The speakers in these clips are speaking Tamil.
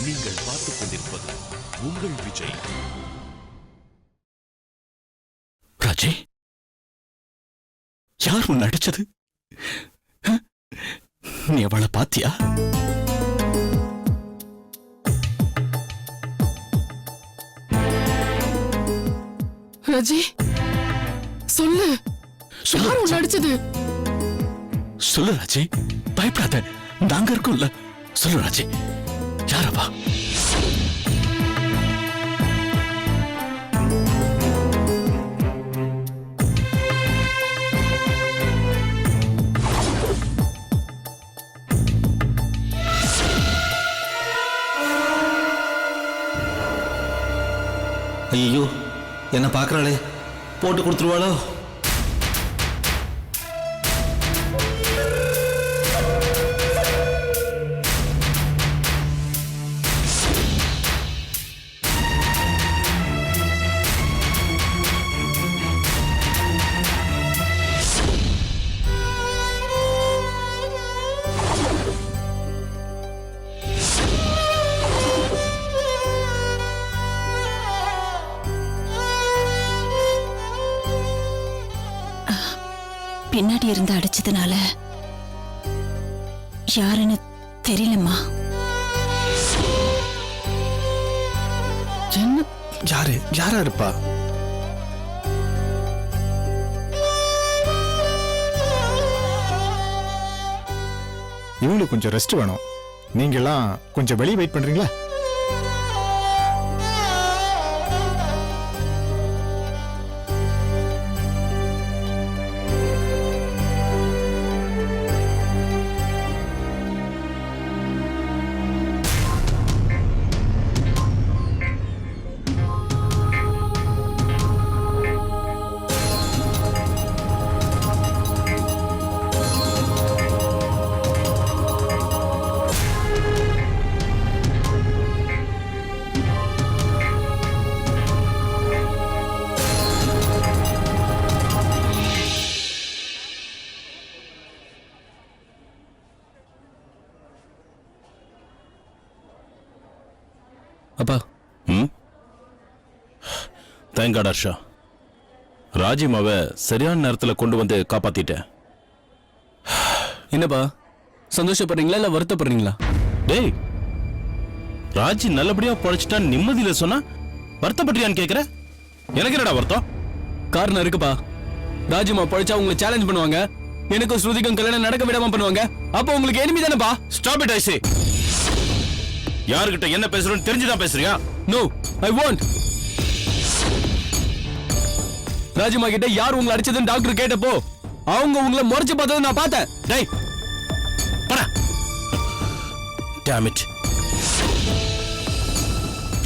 நீங்கள் பார்த்துக் கொண்டிருப்பது உங்கள் விஜய். ராஜி, யார் உன்னை அடிச்சது? நீ அவளை பாத்தியா? ராஜி, சொல்லு, யார் உன்னை அடிச்சது? சொல்லு ராஜி, பயப்படாத, நாங்க இருக்கோம்ல. சொல்லு ராஜி, யாரவா? ஐயோ, என்ன பார்க்கறாளே, போட்டு கொடுத்துருவாளோ? பின்னாடி இருந்து அடிச்சதுனால யாருன்னு தெரியலம்மா. யாரா இருப்பா? இவங்களுக்கு கொஞ்சம் ரெஸ்ட் வேணும். நீங்கெல்லாம் கொஞ்சம் வெளியே வெயிட் பண்றீங்களா? அப்பா, தேங்க் காட் ஹர்ஷா, ராஜிமாவை சரியான நேரத்தில் கொண்டு வந்து காப்பாத்திட்டேன். என்னப்பா, சந்தோஷப்படுறீங்களா இல்ல வருத்தப்படுறீங்களா? டேய், ராஜி நல்லபடியா பழைச்சிட்டான்னு நிம்மதியில சொன்னா வருத்தப்பட்டியான்னு கேக்குற? எனக்கு என்னடா வருத்தம்? காரணம் இருக்குப்பா. ராஜிமா பழைச்சா உங்களை சேலஞ்ச் பண்ணுவாங்க, எனக்கும் ஸ்ருதிக்கும் கல்யாணம் நடக்க விடாம பண்ணுவாங்க. அப்போ உங்களுக்கு எனிமி தானேப்பா. ஸ்டாப் இட், ஐ சே. யாருகிட்ட என்ன பேசுறோன்னு தெரிஞ்சுதான் பேசுறியா? No, I want. ராஜிமா கிட்ட யார் உங்களை அடிச்சதுன்னு டாக்டர் கேட்டப்போ அவங்க உங்களை முறைச்சு பார்த்ததை நான் பார்த்தேன். டேய், பட. Damn it.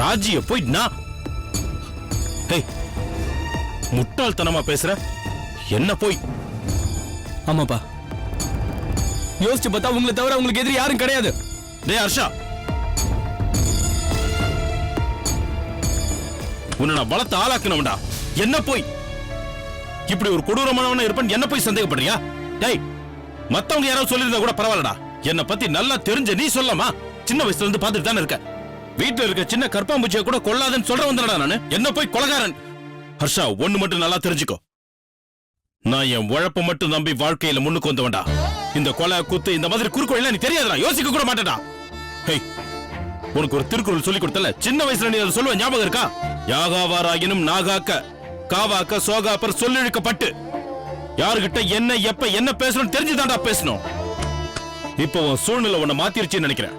ராஜிய போய் நான் டேய், முட்டாள்தனமா பேசுற என்ன போய்? ஆமாப்பா, யோசிச்சு பார்த்தா உங்களை தவிர உங்களுக்கு எதிரி யாரும் கிடையாது. டேய் ஹர்ஷா, உன்னை நான் பலத்தை ஆளாக்கணும்டா. என்ன போய் இப்படி ஒரு கொடூரமானவனா இருப்பேன் என்ன போய் சந்தேகப்படுறியா? டேய், மத்தவங்க யாராவது சொல்லியிருந்தா கூட பரவாயில்லடா, என்ன பத்தி நல்லா தெரிஞ்ச நீ சொல்லமா? சின்ன வயசுல இருந்து பாத்துட்டு தானே இருக்க. வீட்டுல இருக்க சின்ன கற்பாம்பூச்சியை கூட கொல்லாதன்னு சொல்றவன் தானடா நானு. என்ன போய் கொலகாரன்? ஹர்ஷா, ஒண்ணு மட்டும் நல்லா தெரிஞ்சுக்கோ, நான் என் உழைப்ப மட்டும் நம்பி வாழ்க்கையில முன்னுக்கு வந்தவன்டா. இந்த கொலை குத்து இந்த மாதிரி குறுக்கோள் நீ தெரியாதடா, யோசிக்க கூட மாட்டேடா. ஹேய், உனக்கு ஒரு திருக்குறள் சொல்லி கொடுத்தல, சின்ன வயசுல நீ அதை சொல்லுவ ஞாபகம் இருக்கா? யாகாவாராயினும் நாகாக்க காவாக்க சோகாப்பர் சொல்லிழுக்கப்பட்டு. யாருகிட்ட என்ன எப்ப என்ன பேசணும் தெரிஞ்சுதான்டா பேசணும். இப்போ உன் சூழ்நிலை உன்னை மாத்திருச்சுன்னு நினைக்கிறேன்.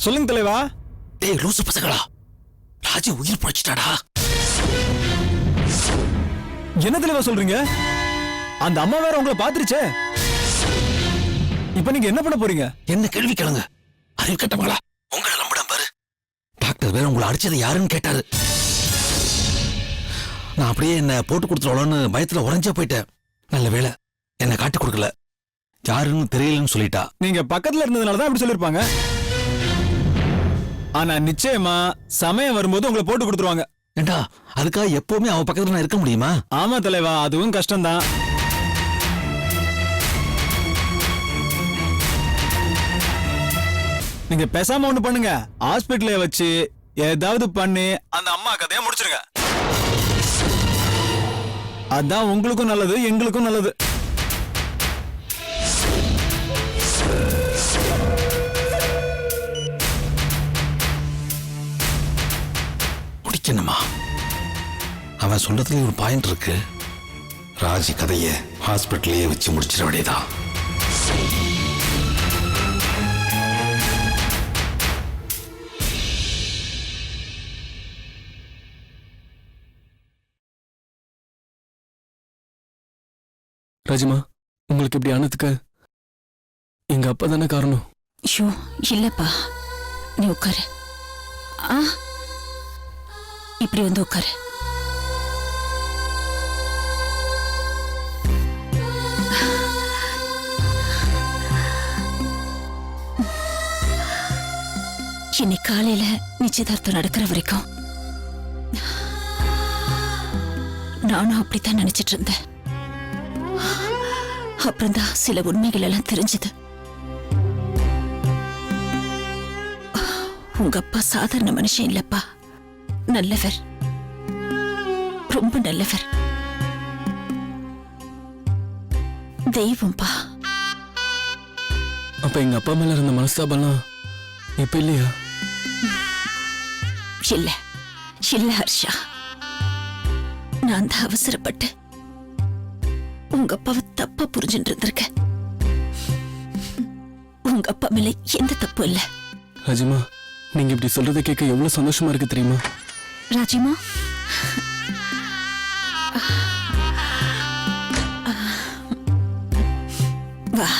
சொல்லுங்க தலைவா. டேய் லூசு பசங்களா, ராஜி உயிர் பழிச்சிட்டாடா. என்ன தலைவா சொல்றீங்க? அந்த அம்மா வேற உங்களை பாத்துருச்சே. இப்ப நீங்க என்ன பண்ண போறீங்க? என்ன கேள்வி கேளுங்க, அறிவு கட்டவங்களா. உங்களை நம்பிடம் பாரு. டாக்டர் வேற உங்களை அடிச்சது யாருன்னு கேட்டாரு. நான் அப்படியே என்ன போட்டு கொடுத்துருவோம்னு பயத்துல உறைஞ்சே போயிட்டேன். நல்ல வேளை என்னை காட்டி கொடுக்கல, யாருன்னு தெரியலன்னு சொல்லிட்டா. நீங்க பக்கத்துல இருந்ததுனால தான் அப்படி சொல்லிருப்பாங்க. ஆனா நிச்சயமா சமயம் வரும்போது உங்களை போட்டு கொடுத்துருவாங்க. ஏண்டா அதுக்காக எப்பவுமே அவ பக்கத்துல நான் இருக்க முடியுமா? ஆமா தலைவா, அதுவும் கஷ்டம்தான். நீங்க பேசாம ஒண்ணு பண்ணுங்க, ஹாஸ்பிட்டல்ல வச்சு ஏதாவது பண்ணி அந்த அம்மா கதையை முடிச்சிருங்க. அதான் உங்களுக்கும் நல்லது, எங்களுக்கும் நல்லது. முடிக்கணுமா? அவன் சொல்றதுல ஒரு பாயிண்ட் இருக்கு. ராஜி கதையை ஹாஸ்பிட்டலையே வச்சு முடிச்சிட வேண்டியதான். ராஜிமா, உங்களுக்கு இப்படி ஆனதுக்கு எங்க அப்பா தானே காரணம். ஐயோ இல்லப்பா, நீ உட்காரு. ஆ, இப்படி வந்து உட்காரு. இன்னைக்கு காலையில நிச்சயதார்த்தம் நடக்கிற வரைக்கும் நானும் அப்படித்தான் நினைச்சிட்டு இருந்தேன். அப்புறம்தான் சில உண்மைகள் எல்லாம் தெரிஞ்சது. உங்க அப்பா சாதாரண மனுஷன் இல்லப்பா, நல்லவர், ரொம்ப நல்லவர், தெய்வம்பா. அப்ப எங்க அப்பா மேல இருந்த மனஸ்தாபம்லாம் இப்ப இல்லையா? இல்ல இல்ல ஹர்ஷா, நான் தான் அவசரப்பட்டு உங்க அப்பாவை தப்பா புரிஞ்சுட்டு இருந்திருக்கேன். உங்க அப்பா மேல எந்த தப்பு இல்ல. ராஜிமா, நீங்க இப்படி சொல்றதை கேட்க எவ்வளவு சந்தோஷமா இருக்கு தெரியுமா? ராஜிமா, வா.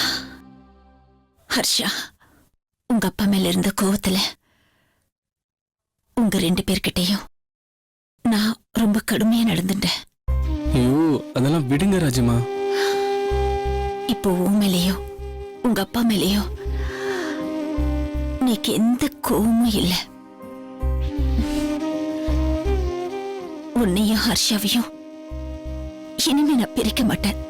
ஹர்ஷா, உங்க அப்பா மேல இருந்த கோவத்துல உங்க 2 பேர்கிட்டயும் நான் ரொம்ப கடுமையா நடந்துட்டேன். ஐயோ, அதெல்லாம் விடுங்க ராஜிமா. இப்போ உன் மேலேயோ உங்க அப்பா மேலேயோ நீக்கு எந்த கோவமும் இல்ல. உன்னையும் ஹர்ஷாவையும் இனிமே நான் பிரிக்க மாட்டேன்.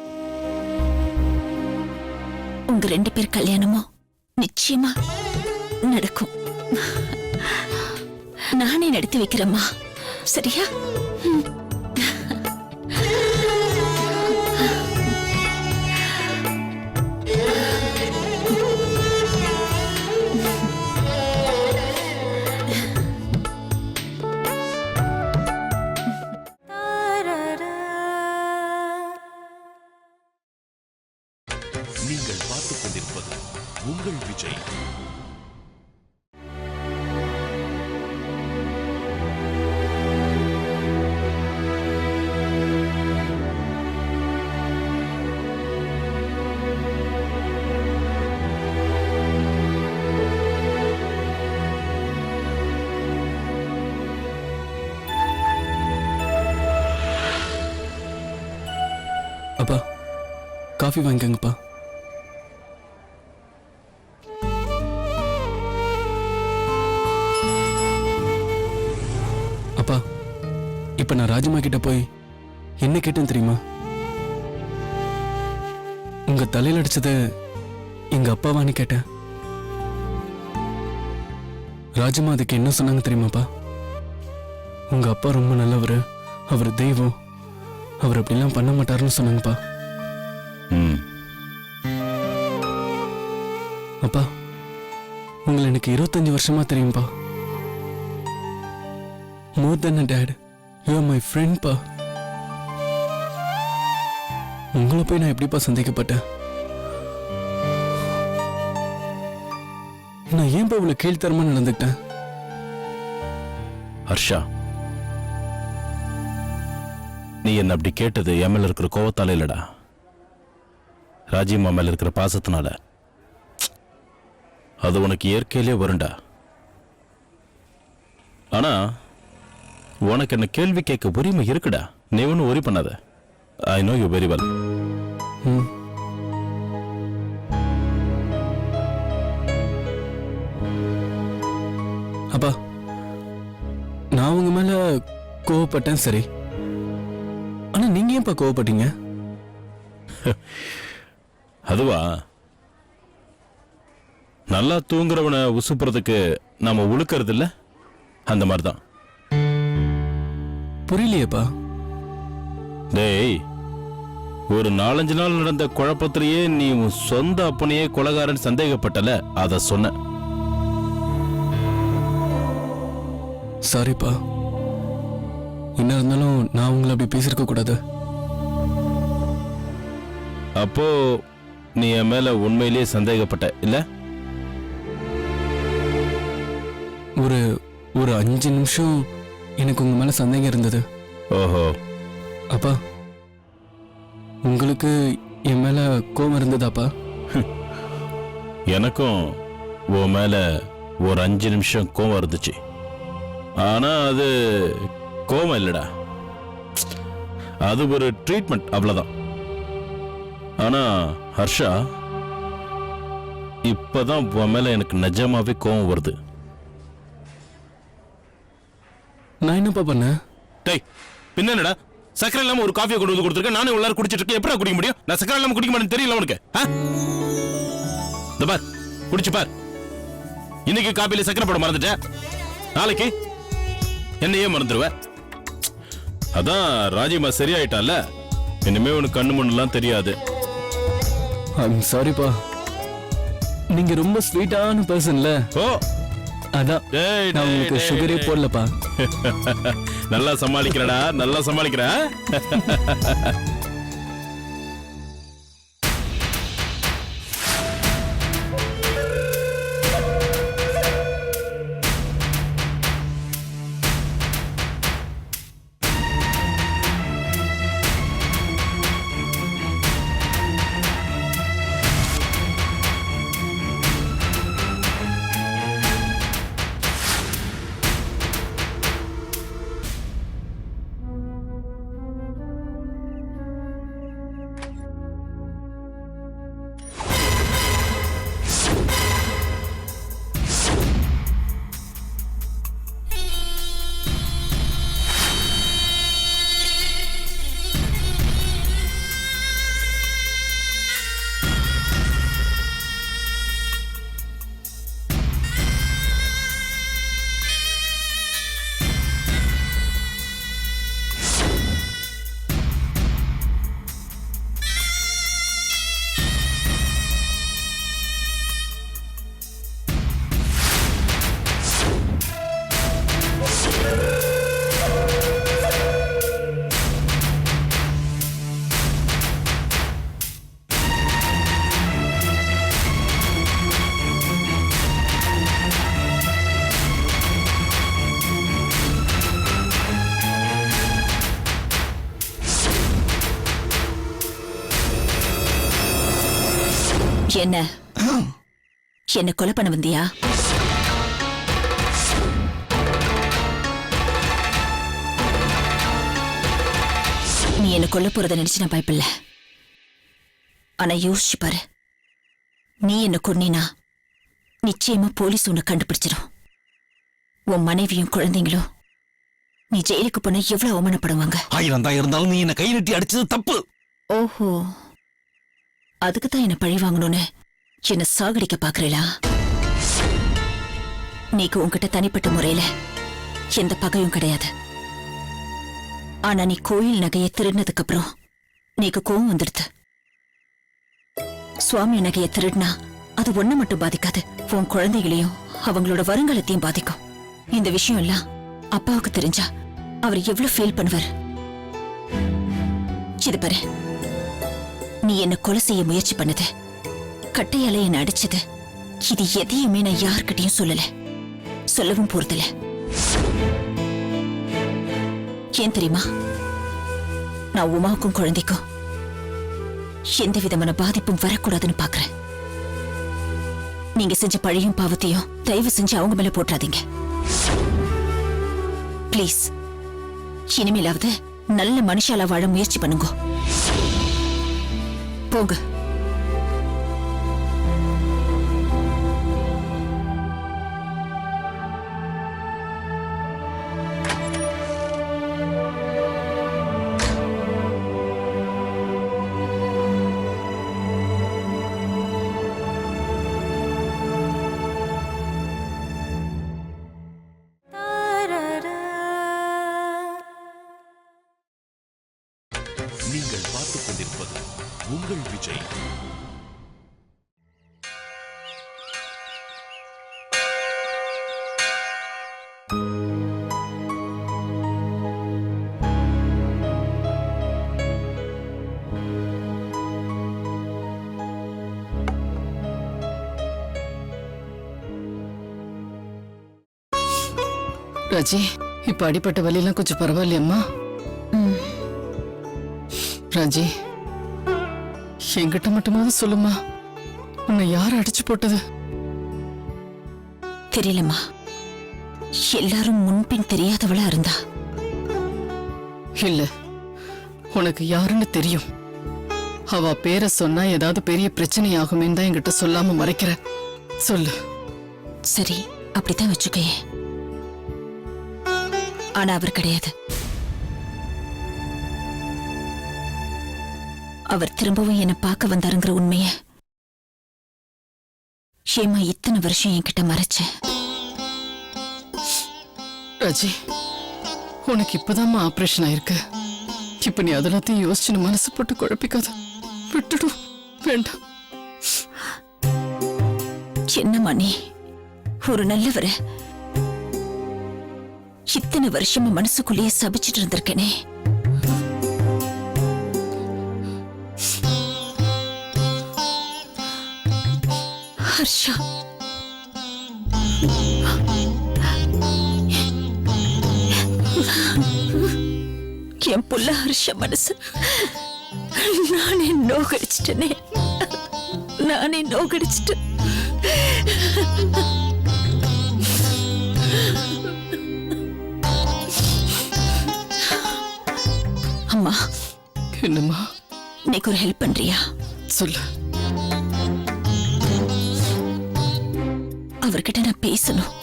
உங்க 2 பேர் கல்யாணமும் நிச்சயமா நடக்கும். நானே நடத்தி வைக்கிறேம்மா, சரியா? நீங்கள் பார்த்துக் கொண்டிருப்பது உங்கள் விஜய். அப்பா, காஃபி வாங்கிக்கங்கப்பா. அப்பா, இப்ப நான் ராஜிமா கிட்ட போய் என்ன கேட்டேன் தெரியுமா? உங்க தலையில அடிச்சது எங்க அப்பாவான்னு கேட்டேன். ராஜிமா அதுக்கு என்ன சொன்னாங்க தெரியுமாப்பா? உங்க அப்பா ரொம்ப நல்லவர், அவர் தெய்வம், அவர் அப்படிலாம் பண்ண மாட்டாருன்னு சொன்னாங்கப்பா. அப்பா, உங்களை எனக்கு 25 வருஷமா தெரியும்பா. More than a date, you are my friend பா. உங்களை போய் நான் எப்படிப்பா சந்தேகப்பட்டேன்? நான் ஏன்பா இவ்வளவு கீழ்த்தரமா நடந்துக்கிட்டேன்? ஹர்ஷா, நீ என்ன அப்படி கேட்டது என் மேல இருக்கிற கோவத்தால இல்லடா, ராஜிமா மேல இருக்கிற பாசத்தினால. அது உனக்கு இயற்கையிலே வருண்டா. ஆனா உனக்கு என்ன கேள்வி கேட்க உரிமை இருக்குடா. நீ ஒன்னும் ஒரி பண்ணாத. I know you very well. கோவப்பட்டேன் சரி, ஆனா நீங்க ஏன்ப்பா கோவப்பட்டீங்க? அதுவா, நல்லா தூங்குறவனை உசுப்புறதுக்கு நாம உழுக்கிறது இல்ல, அந்த மாதிரிதான். புரியலையேப்பா. டேய், ஒரு 4-5 நாள் நடந்த குழப்பத்திலேயே நீ உன் சொந்த அப்பனையே கொலைகாரன் சந்தேகப்பட்டல, அத சொன்ன. சாரிப்பா, என்ன இருந்தாலும் நான் உங்களை அப்படி பேசியிருக்க கூடாது. அப்போ நீ என் மேல உண்மையிலேயே சந்தேகப்பட்ட இல்ல? ஒரு ஒரு 5 நிமிஷம் எனக்கு உங்க மேல சந்தேகம் இருந்தது. ஓஹோ. அப்பா, உங்களுக்கு என் மேல கோபம் இருந்ததாப்பா? எனக்கும் உன் மேல ஒரு 5 நிமிஷம் கோவம் இருந்துச்சு. ஆனா அது கோவம் இல்லடா, அது ஒரு ட்ரீட்மெண்ட், அவ்வளவுதான். ஆனா ஹர்ஷா, இப்பதான் உன் மேல எனக்கு நிஜமாவே கோவம் வருது. நான் என்னப்பா பண்ணேன்? டேய், பின்ன என்னடா, சக்கரை இல்லாம ஒரு காஃபியை கொண்டு வந்து கொடுத்துருக்கேன், நானும் எல்லாரும் குடிச்சிட்டு இருக்கேன். எப்படி குடிக்க முடியும்? நான் சக்கரை இல்லாம குடிக்க மாட்டேன்னு தெரியல உனக்கு? இந்த பார், குடிச்சு பார். இன்னைக்கு காப்பியில சக்கரை போட மறந்துட்டேன், நாளைக்கு என்னையே மறந்துடுவ. அதான் ராஜிமா சரியாயிட்டால, இனிமே உனக்கு கண்ணு முன்னெல்லாம் தெரியாது. ஐம் சாரிப்பா, நீங்க ரொம்ப ஸ்வீட்டான பர்சன்ல. ஓ, அதான் டேய், நான் உங்களுக்கு டேய், சுகரே டேய். போடலப்பா. நல்லா சமாளிக்கிறடா, நல்லா சமாளிக்கிற. என்ன என்ன கொலை பண்ண வந்தியா? நீ என்ன கொல்ல போறத நினைச்சு நான் பயப்படல. ஆனா யோசிச்சு பாரு, நீ என்ன கொன்னினா நிச்சயமா போலீஸ் உன்னை கண்டுபிடிச்சிடும். உன் மனைவியும் குழந்தைங்களும் நீ ஜெயிலுக்கு போன எவ்வளவு அவமானப்படுவாங்க. 1000 தான் இருந்தாலும் நீ என்ன கை நீட்டி அடிச்சது தப்பு. ஓஹோ, அதுக்குதான் என்ன பழி வாங்கணும்னு என்ன சாகடிக்க பாக்குறீங்களா? நீக்கு உன்கிட்ட தனிப்பட்ட முறையில எந்த பகையும் கிடையாது. ஆனா நீ கோயில் நகையை திருடினதுக்கு அப்புறம் நீக்கு கோவம் வந்துடுது. சுவாமி நகையை திருடினா அது ஒண்ணு மட்டும் பாதிக்காது, உன் குழந்தைகளையும் அவங்களோட வருங்காலத்தையும் பாதிக்கும். இந்த விஷயம் எல்லாம் அப்பாவுக்கு தெரிஞ்சா அவர் எவ்வளவு ஃபீல் பண்ணுவார். இது பாரு, நீ என்ன கொலை செய்ய முயற்சி பண்ணது, கட்டையால என்ன அடிச்சது, இது எதையுமே நான் யார்கிட்டயும் சொல்லல, சொல்லவும் போறதில்ல. ஏன் தெரியுமா? நான் உமாவுக்கும் குழந்தைக்கும் எந்த விதமான பாதிப்பும் வரக்கூடாதுன்னு பாக்குறேன். நீங்க செஞ்ச பழியும் பாவத்தையும் தயவு செஞ்சு அவங்க மேல போட்டுறாதீங்க பிளீஸ். இனிமேலாவது நல்ல மனுஷால வாழ முயற்சி பண்ணுங்க. போங்க. ராஜி, இப்ப அடிப்பட்ட வலியெல்லாம் கொஞ்சம் பரவாயில்லையம்மா? ராஜி, என்கிட்ட மட்டுமாவது சொல்லுமா, உன்னை யார் அடிச்சு போட்டது? தெரியலம்மா. எல்லாரும் முன்பின் தெரியாதவளா இருந்தா. இல்ல, உனக்கு யாருன்னு தெரியும். அவ பேரை சொன்னா ஏதாவது பெரிய பிரச்சனை ஆகுமேன்னு தான் என்கிட்ட சொல்லாம மறைக்கிற. சொல்லு. சரி, அப்படித்தான் வச்சுக்கயே. ஆனா அவர் கிடையாது. அவர் திரும்பவும் என்னை பார்க்க வந்தாருங்கிற உண்மைய ஏமா இத்தனை வருஷம் என்கிட்ட மறைச்ச? ராஜி, உனக்கு இப்பதாம்மா ஆபரேஷன் ஆயிருக்கு. இப்ப நீ அதெல்லாத்தையும் யோசிச்சு மனசு போட்டு குழப்பிக்காத. விட்டுடும். வேண்டாம். என்னம்மா நீ ஒரு நல்லவர இத்தனை வருஷமா மனசுக்குள்ளேயே சபிச்சிட்டு இருந்திருக்கேனே. ஹர்ஷா, என் புள்ள ஹர்ஷ மனசு நானே நோகடிச்சிட்டேனே. நானே நோகடிச்சிட்டேன். அம்மா. என்னம்மா? இன்னைக்கு ஒரு ஹெல்ப் பண்றியா? சொல்லு. அவர்கிட்ட நான் பேசணும்.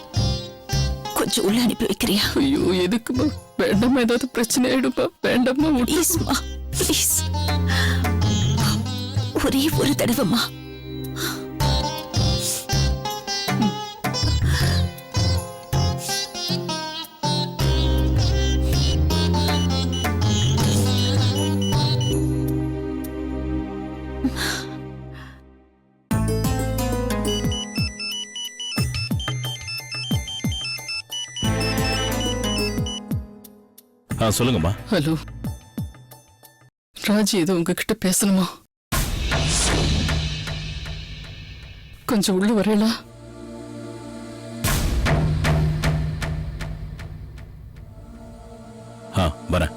கொஞ்சம் உள்ள அனுப்பி வைக்கிறியா? ஐயோ, எதுக்குமா? வேண்டாமா, ஏதாவது பிரச்சனை ஆயிடுமா? வேண்டாமா, ப்ளீஸ்மா, ப்ளீஸ். ஒரே ஒரு தடவைமா. சொல்லுங்கம்மா. ஹலோ, ராஜி ஏதோ உங்ககிட்ட பேசணுமா? கொஞ்சம் உள்ள வரேளா? வரேன்.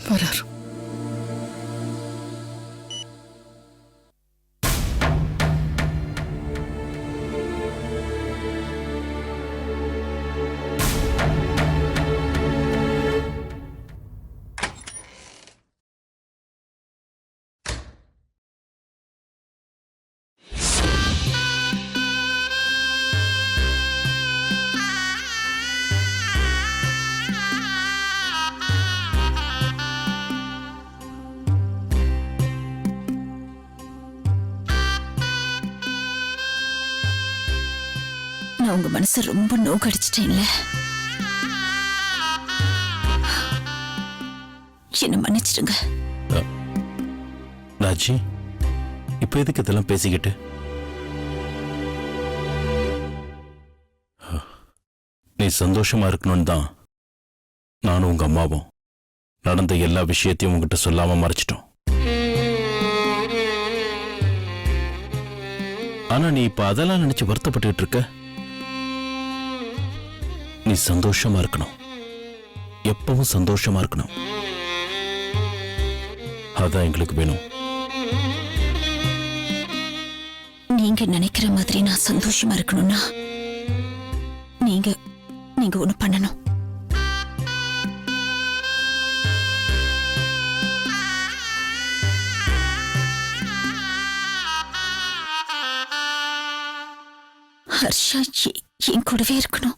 வராரு. நான் உங்க மனசை ரொம்ப நோக்கடிச்சிட்டேன்ல. என்ன மன்னிச்சிடுங்க. ராஜி, இப்ப எதுக்கு இதெல்லாம் பேசிக்கிட்டு? நீ சந்தோஷமா இருக்கணும்னு தான் நானும் உங்க அம்மாவும் நடந்த எல்லா விஷயத்தையும் உங்ககிட்ட சொல்லாம மறைச்சிட்டோம். ஆனா நீ இப்ப அதெல்லாம் நினைச்சு வருத்தப்பட்டு இருக்க. நீ சந்தோஷமா இருக்கணும். எப்பவும் சந்தோஷமா இருக்கணும். அதான் எங்களுக்கு வேணும். நீங்க நினைக்கிற மாதிரி நான் சந்தோஷமா இருக்கணும்னா நீங்க ஒண்ணு பண்ணணும். ஹர்ஷா என் கூடவே இருக்கணும்.